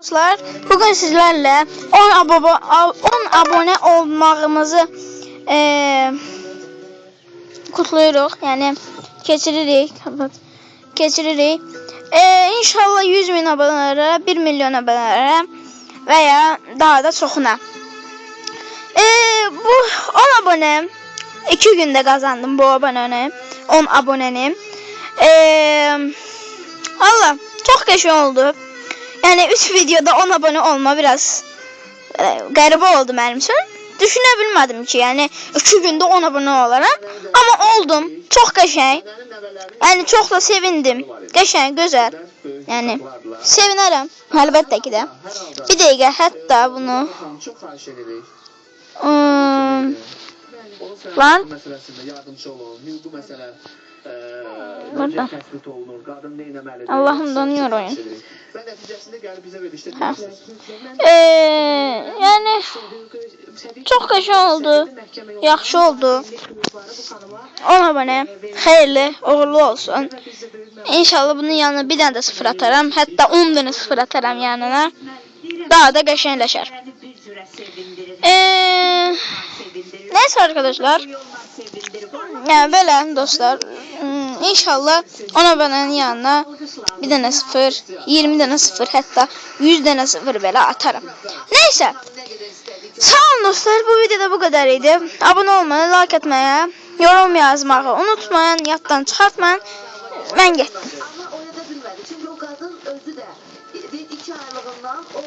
Dostlar, bugün sizlerle 10 abone olmağımızı kutluyoruz. Yani keçiririk. İnşallah 100.000 abonelere, 1 milyon abonelere veya daha da çoxuna. Bu 10 abone 2 günde kazandım bu aboneni. 10 aboneni. Allah çok geçmiş oldu. Yani 3 videoda 10 abone olma biraz garip oldu benim için. Düşünebilmedim ki yani 2 günde 10 abone olarak. Ama oldum. Çok qəşəng. Yani çok da sevindim. Qəşəng, güzel. Yani sevinirim. Elbette ki de. Bir dakika hatta bunu lan burada. Allah'ım donuyor oyun. Yani çok qəşəng oldu. Yaxşı oldu. 10 abone. Hayırlı, uğurlu olsun. İnşallah bunun yanına bir tane de sıfır atarım. Hatta 10 tane sıfır atarım yanına. Daha da qəşəngləşər. Neyse arkadaşlar. Yani böyle dostlar. İnşallah 10 abonenin yanına bir tane sıfır, 20 tane sıfır, hatta 100 tane sıfır belə atarım. Neyse. Sağ olun dostlar. Bu videoda bu kadar idi. Abone olmayı, like etmeyi, yorum yazmayı unutmayın. Yaddan çıxartmayın. Ben getdim. Ama o da bilmedi. Çünkü o kadın özü de bir 2 aylığından o